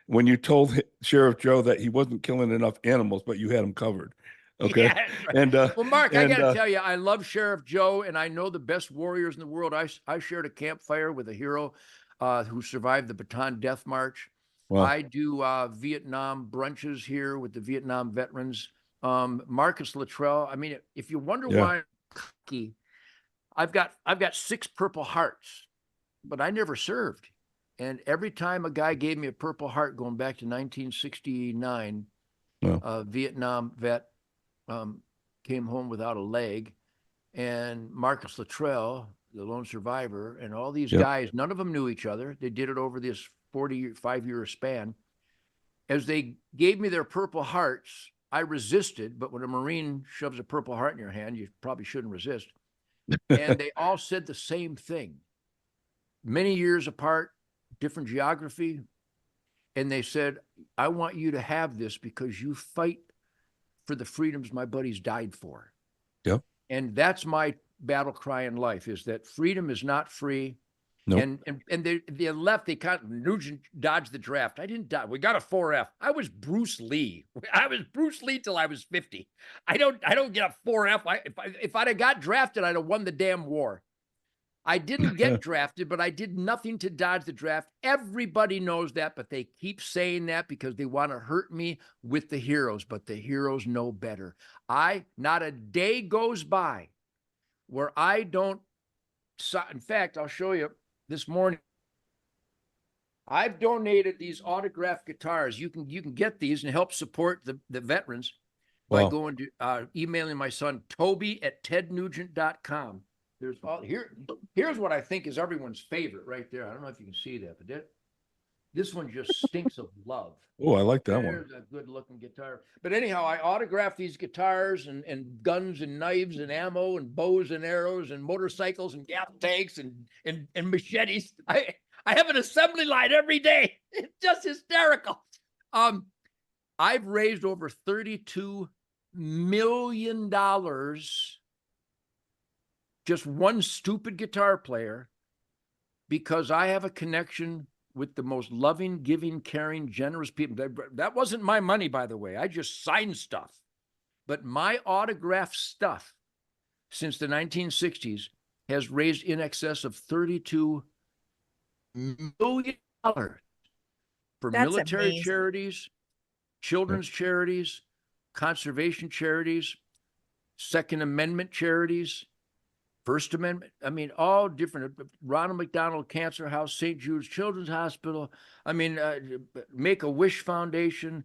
when you told Sheriff Joe that he wasn't killing enough animals, but you had him covered. Okay. Yeah, right. And well, Mark, I got to tell you, I love Sheriff Joe, and I know the best warriors in the world. I shared a campfire with a hero who survived the Bataan Death March. Wow. I do Vietnam brunches here with the Vietnam veterans. Marcus Luttrell. I mean, if you wonder why I'm cocky, I've got 6 Purple Hearts, but I never served. And every time a guy gave me a Purple Heart going back to 1969, a Vietnam vet came home without a leg, and Marcus Luttrell the lone survivor, and all these Yep. guys, none of them knew each other. They did it over this 45-year span. As they gave me their Purple Hearts, I resisted, but when a Marine shoves a Purple Heart in your hand, you probably shouldn't resist. And they all said the same thing. Many years apart, different geography. And they said, I want you to have this because you fight for the freedoms my buddies died for. Yep. And that's my battle cry in life, is that freedom is not free. Nope. And they left, they kind of, Nugent dodged the draft. I didn't dodge. We got a 4F. I was Bruce Lee. I was Bruce Lee till I was 50. I don't get a 4F. If I'd have got drafted, I'd have won the damn war. I didn't get drafted, but I did nothing to dodge the draft. Everybody knows that, but they keep saying that because they want to hurt me with the heroes, but the heroes know better. Not a day goes by where I don't, in fact, I'll show you this morning. I've donated these autographed guitars. You can get these and help support the veterans by Wow. going to emailing my son Toby@tednugent.com. There's all here's what I think is everyone's favorite right there. I don't know if you can see that, but this one just stinks of love. Oh, I like that one. There's a good looking guitar. But anyhow, I autograph these guitars and guns and knives and ammo and bows and arrows and motorcycles and gas tanks and machetes. I have an assembly line every day. It's just hysterical. I've raised over $32 million. Just one stupid guitar player, because I have a connection with the most loving, giving, caring, generous people. That wasn't my money, by the way. I just signed stuff. But my autograph stuff since the 1960s has raised in excess of $32 million for That's military amazing. charities, children's charities, conservation charities, Second Amendment charities, First Amendment, I mean, all different. Ronald McDonald Cancer House, St. Jude's Children's Hospital, I mean, Make-A-Wish Foundation.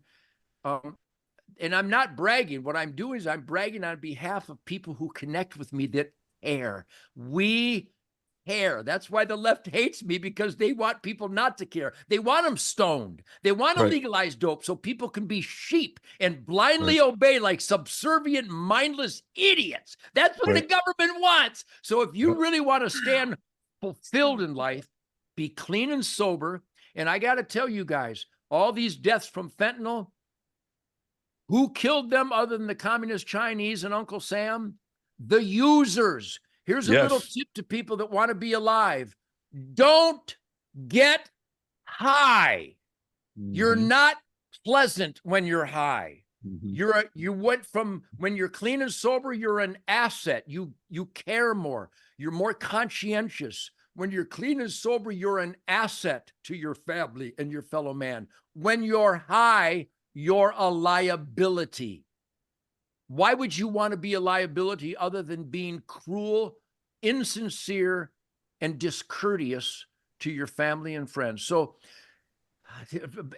And I'm not bragging. What I'm doing is I'm bragging on behalf of people who connect with me that care. We care. That's why the left hates me, because they want people not to care. They want them stoned. They want to Right. legalize dope so people can be sheep and blindly obey like subservient, mindless idiots. That's what the Right. government wants. So if you Yep. really want to stand fulfilled in life, be clean and sober. And I got to tell you guys, all these deaths from fentanyl, who killed them other than the communist Chinese and Uncle Sam? The users. Here's a little Yes. tip to people that want to be alive. Don't get high. You're Mhm. not pleasant when you're high. Mhm. You went from when you're clean and sober, you're an asset. You care more. You're more conscientious. When you're clean and sober, you're an asset to your family and your fellow man. When you're high, you're a liability. Why would you want to be a liability other than being cruel, insincere, and discourteous to your family and friends? So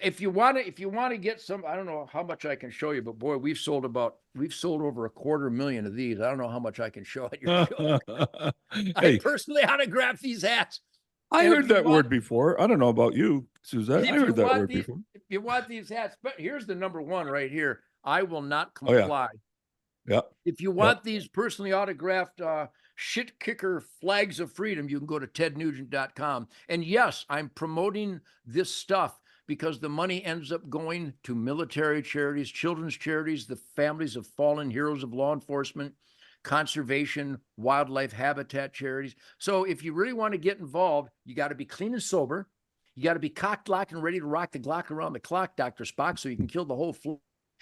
if you want to get some, I don't know how much I can show you, but boy, we've sold over 250,000 of these. I don't know how much I can show at your show. I Hey, personally autograph these hats. I And if heard you that want- word before. I don't know about you, Suzette. If I you heard that want word these- before. If you want these hats, but here's the number one right here. I will not Oh, yeah. comply. Yeah. If you want these personally autographed shit kicker flags of freedom, you can go to tednugent.com. And yes, I'm promoting this stuff because the money ends up going to military charities, children's charities, the families of fallen heroes of law enforcement, conservation, wildlife habitat charities. So if you really want to get involved, you got to be clean and sober. You got to be cocked, locked, and ready to rock the Glock around the clock, Dr. Spock, so you can kill the whole floor.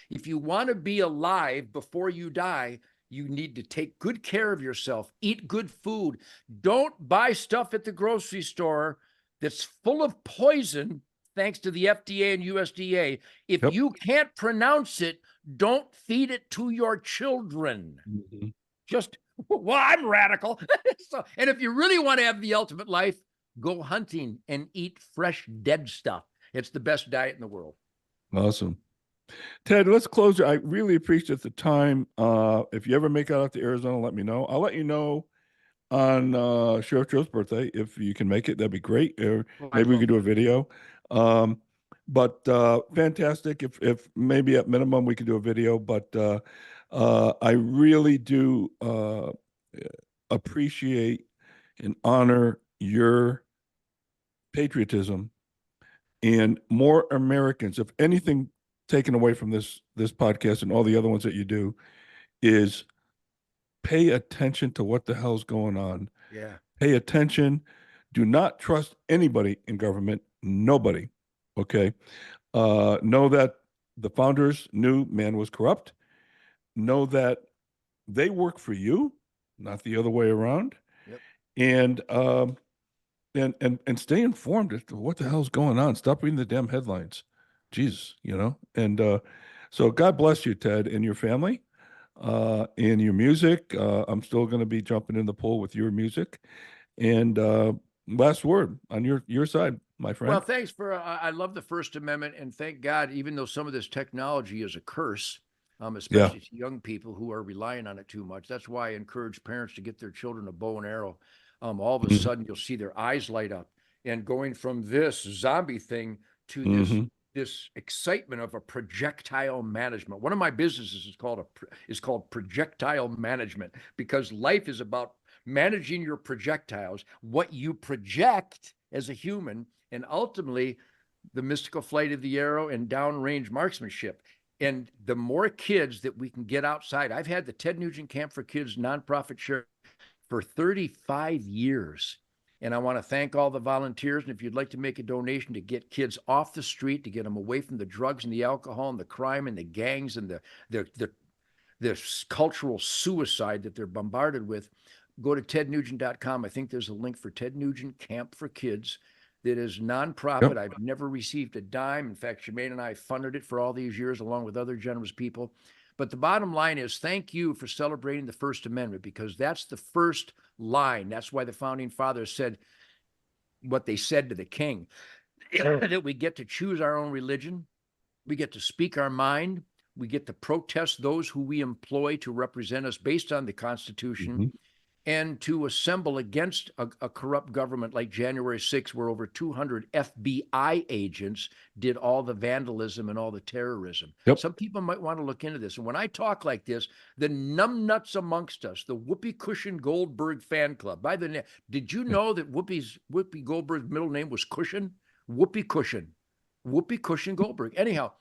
If you want to be alive before you die, you need to take good care of yourself, eat good food. Don't buy stuff at the grocery store that's full of poison, thanks to the FDA and USDA. If Yep. you can't pronounce it, don't feed it to your children. Mhm. Just, well, I'm radical. So, and if you really want to have the ultimate life, go hunting and eat fresh, dead stuff. It's the best diet in the world. Awesome. Ted, let's close. I really appreciate the time. If you ever make it out to Arizona, let me know. I'll let you know on Sheriff Joe's birthday. If you can make it, that'd be great. Or Oh, I'd maybe we love could do a that. video. But fantastic. If maybe at minimum we could do a video. But I really do appreciate and honor your patriotism, and more Americans, if anything taken away from this podcast and all the other ones that you do, is pay attention to what the hell's going on. Yeah. Pay attention. Do not trust anybody in government. Nobody. Okay. Know that the founders knew man was corrupt. Know that they work for you, not the other way around. Yep. And stay informed as to what the hell's going on. Stop reading the damn headlines. Jesus, And so God bless you, Ted, and your family, and your music. I'm still going to be jumping in the pool with your music. And last word on your side, my friend. Well, thanks for, I love the First Amendment, and thank God, even though some of this technology is a curse, especially to young people who are relying on it too much. That's why I encourage parents to get their children a bow and arrow. All of a sudden you'll see their eyes light up, and going from this zombie thing to this excitement of a projectile management. One of my businesses is called projectile management, because life is about managing your projectiles, what you project as a human, and ultimately the mystical flight of the arrow and downrange marksmanship. And the more kids that we can get outside, I've had the Ted Nugent Camp for Kids nonprofit share for 35 years. And I want to thank all the volunteers. And if you'd like to make a donation to get kids off the street, to get them away from the drugs and the alcohol and the crime and the gangs and the cultural suicide that they're bombarded with, go to tednugent.com. I think there's a link for Ted Nugent Camp for Kids that is nonprofit. Yep. I've never received a dime. In fact, Shemaine and I funded it for all these years, along with other generous people. But the bottom line is, thank you for celebrating the First Amendment, because that's the first line. That's why the founding fathers said what they said to the king, that we get to choose our own religion. We get to speak our mind. We get to protest those who we employ to represent us based on the Constitution, and to assemble against a corrupt government like January 6th, where over 200 FBI agents did all the vandalism and all the terrorism. Yep. Some people might want to look into this. And when I talk like this, the numbnuts amongst us, the Whoopi Cushion Goldberg fan club, by the name, did you know that Whoopi Goldberg's middle name was Cushion? Whoopi Cushion Goldberg. Anyhow,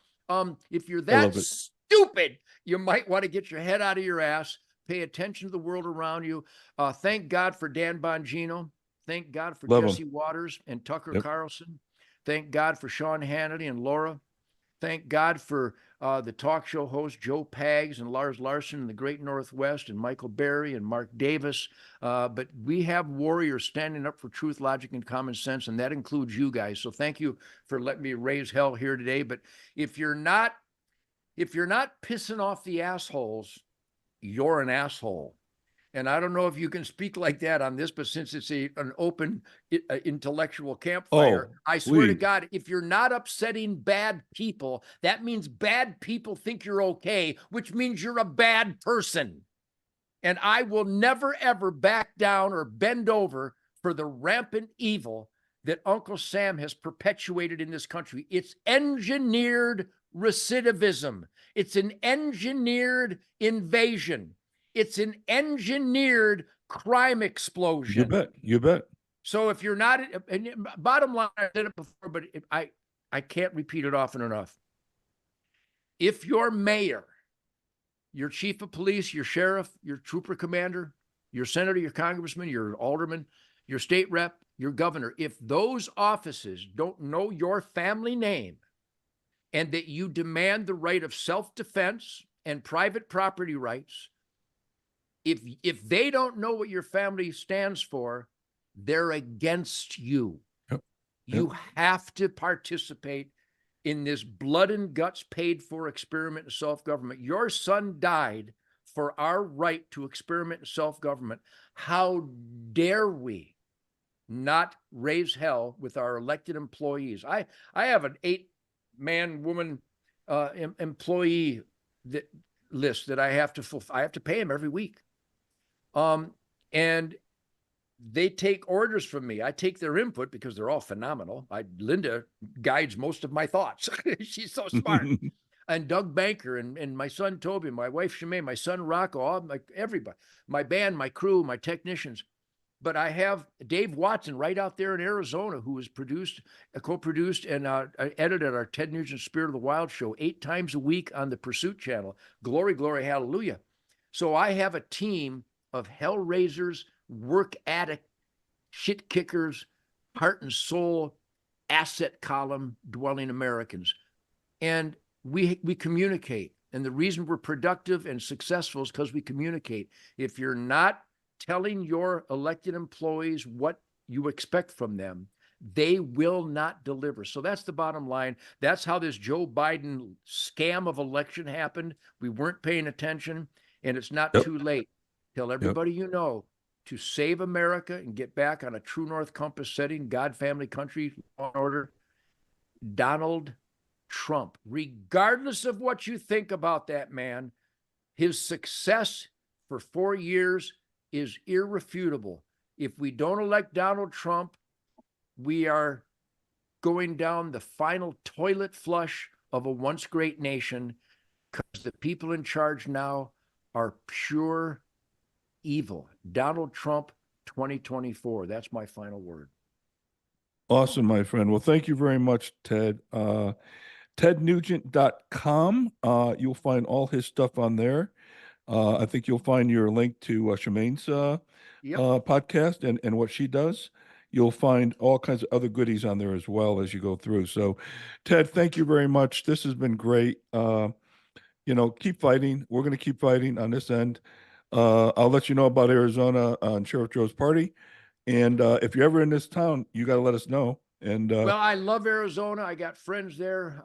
if you're that stupid, you might want to get your head out of your ass. Pay attention to the world around you. Thank God for Dan Bongino. Thank God for Jesse Waters and Tucker Carlson. Thank God for Sean Hannity and Laura. Thank God for the talk show hosts Joe Pags and Lars Larson in the Great Northwest, and Michael Berry and Mark Davis. But we have warriors standing up for truth, logic, and common sense, and that includes you guys. So thank you for letting me raise hell here today. But if you're not pissing off the assholes, you're an asshole. And I don't know if you can speak like that on this, but since it's an open intellectual campfire, I swear to God, if you're not upsetting bad people, that means bad people think you're okay, which means you're a bad person. And I will never, ever back down or bend over for the rampant evil that Uncle Sam has perpetuated in this country. It's engineered recidivism. It's an engineered invasion. It's an engineered crime explosion. You bet. So if you're not, and bottom line, I said it before, but I can't repeat it often enough. If your mayor, your chief of police, your sheriff, your trooper commander, your senator, your congressman, your alderman, your state rep, your governor, if those offices don't know your family name, and that you demand the right of self-defense and private property rights, if they don't know what your family stands for, they're against you. You have to participate in this blood and guts paid for experiment in self-government. Your son died for our right to experiment in self-government. How dare we not raise hell with our elected employees? I have an 8-man, woman employee list that I have to fulfill. I have to pay him every week. And they take orders from me. I take their input because they're all phenomenal. Linda guides most of my thoughts. She's so smart. And Doug Banker and my son Toby, my wife Shemaine, my son Rocco, all everybody, my band, my crew, my technicians. But I have Dave Watson right out there in Arizona, who has co-produced and edited our Ted Nugent Spirit of the Wild show 8 times a week on the Pursuit channel. Glory, glory, hallelujah. So I have a team of hellraisers, work addict, shit kickers, heart and soul, asset column dwelling Americans. And we communicate. And the reason we're productive and successful is because we communicate. If you're not telling your elected employees what you expect from them, they will not deliver. So that's the bottom line. That's how this Joe Biden scam of election happened. We weren't paying attention, and it's not too late. Tell everybody you know to save America and get back on a true north compass setting, God, family, country, law and order. Donald Trump, regardless of what you think about that man, his success for 4 years is irrefutable. If we don't elect Donald Trump, we are going down the final toilet flush of a once great nation, because the people in charge now are pure evil. Donald Trump 2024. That's my final word. Awesome, my friend. Well, thank you very much, Ted. TedNugent.com. You'll find all his stuff on there. I think you'll find your link to Shemaine's podcast and what she does. You'll find all kinds of other goodies on there as well as you go through. So, Ted, thank you very much. This has been great. Keep fighting. We're going to keep fighting on this end. I'll let you know about Arizona on Sheriff Joe's party. And if you're ever in this town, you got to let us know. And well, I love Arizona. I got friends there,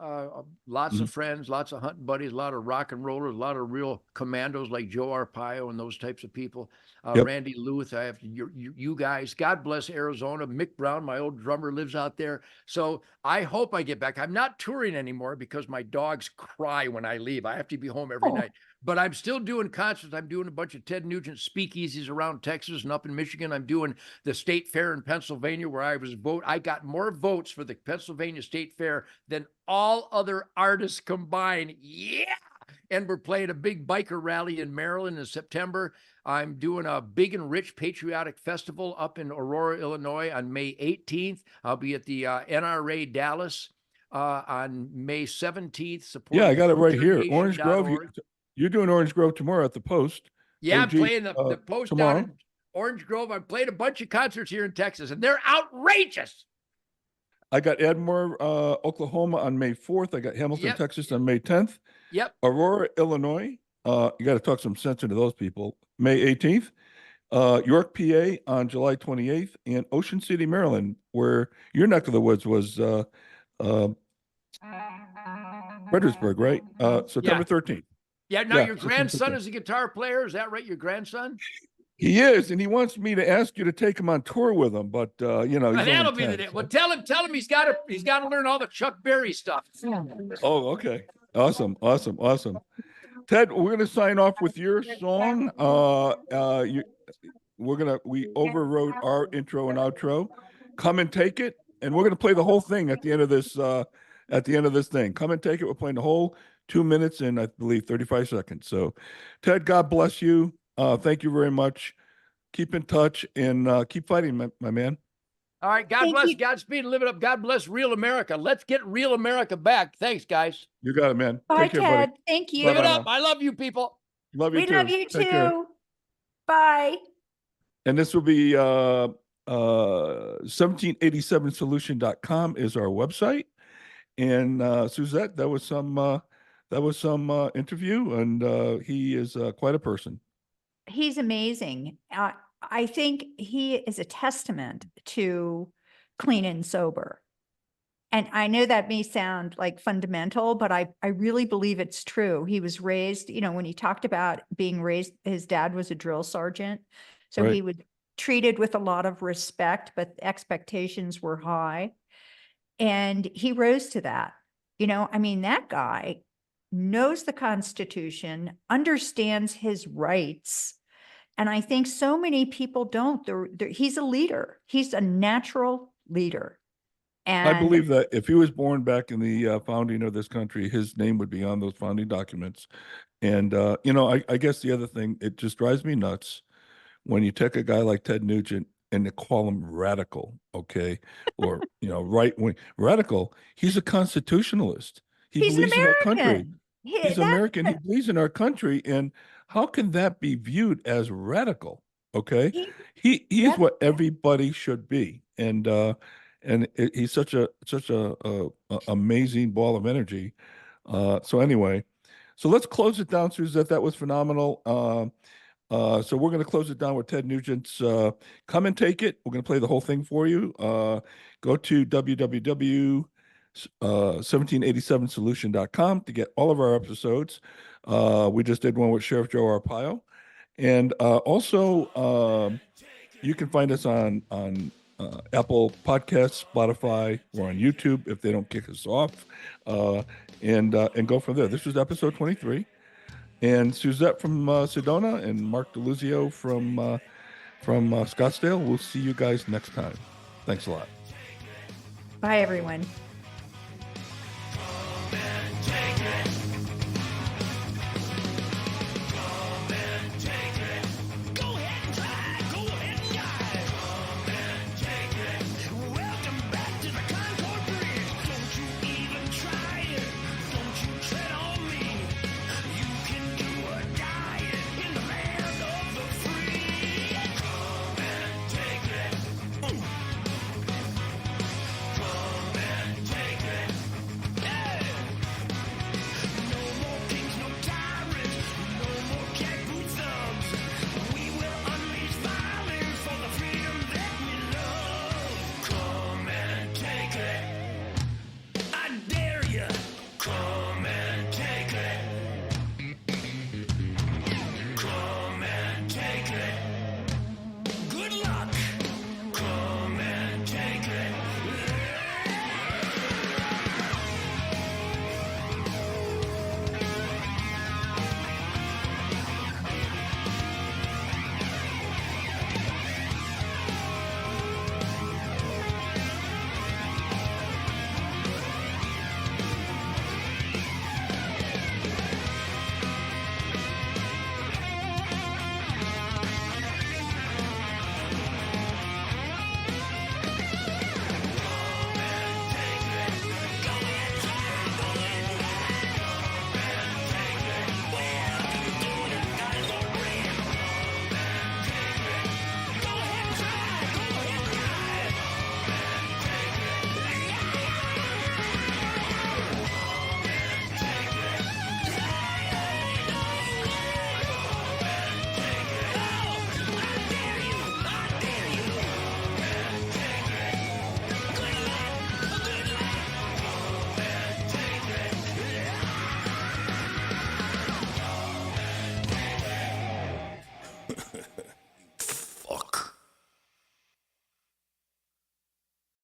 lots of friends, lots of hunting buddies, a lot of rock and rollers, a lot of real commandos like Joe Arpaio and those types of people. Randy Luth, I have you guys. God bless Arizona. Mick Brown, my old drummer, lives out there. So I hope I get back. I'm not touring anymore because my dogs cry when I leave. I have to be home every night. But I'm still doing concerts. I'm doing a bunch of Ted Nugent speakeasies around Texas and up in Michigan. I'm doing the State Fair in Pennsylvania, where I got more votes for the Pennsylvania State Fair than all other artists combined. Yeah. And we're playing a big biker rally in Maryland in September. I'm doing a big and rich patriotic festival up in Aurora, Illinois on May 18th. I'll be at the NRA Dallas on May 17th. Yeah, I got it right here. Orange Grove. You're doing Orange Grove tomorrow at the Post. Yeah, I'm playing the Post tomorrow. Down in Orange Grove. I'm playing a bunch of concerts here in Texas, and they're outrageous. I got Edmore, Oklahoma on May 4th. I got Hamilton, Texas on May 10th. Yep. Aurora, Illinois. You got to talk some sense into those people. May 18th. York, PA on July 28th. And Ocean City, Maryland, where your neck of the woods was Fredericksburg, right? September 13th. Yeah, now your grandson is a guitar player. Is that right? Your grandson? He is, and he wants me to ask you to take him on tour with him, but he's that'll be the day. Well, tell him he's got to learn all the Chuck Berry stuff. Oh, okay. Awesome. Ted, we're gonna sign off with your song. We overrode our intro and outro. Come and Take It, and we're gonna play the whole thing at the end of this. Thing. Come and Take It. We're playing the whole 2 minutes and I believe 35 seconds. So, Ted, God bless you. Thank you very much. Keep in touch and keep fighting, my man. All right. God bless. Godspeed. Live it up. God bless real America. Let's get real America back. Thanks, guys. You got it, man. Bye, Take care, Ted. buddy. Thank you. Live it up. I love you people. Love you We too. love you Take care. too. Bye. And this will be 1787solution.com is our website. And Suzette, that was some interview, and he is quite a person. He's amazing. I think he is a testament to clean and sober. And I know that may sound like fundamental, but I really believe it's true. He was raised, when he talked about being raised, his dad was a drill sergeant. So Right. he was treated with a lot of respect, but expectations were high. And he rose to that. That guy knows the Constitution, understands his rights, And I think so many people don't. He's a leader. He's a natural leader. And I believe that if he was born back in the founding of this country, his name would be on those founding documents. And, I guess the other thing, it just drives me nuts when you take a guy like Ted Nugent and they call him radical, okay? Or, right wing radical. He's a constitutionalist. He he's an believes in our country. American. He's American. He believes in our country. And how can that be viewed as radical? Okay. He's That's- what everybody should be. He's such a amazing ball of energy. So anyway, so let's close it down, Suzette. That was phenomenal. So we're going to close it down with Ted Nugent's Come and Take It. We're going to play the whole thing for you. Go to www.1787solution.com to get all of our episodes. We just did one with Sheriff Joe Arpaio. And also, you can find us on Apple Podcasts, Spotify, or on YouTube if they don't kick us off, and go from there. This was episode 23. And Suzette from Sedona and Mark DeLuzio from Scottsdale. We'll see you guys next time. Thanks a lot. Bye, everyone.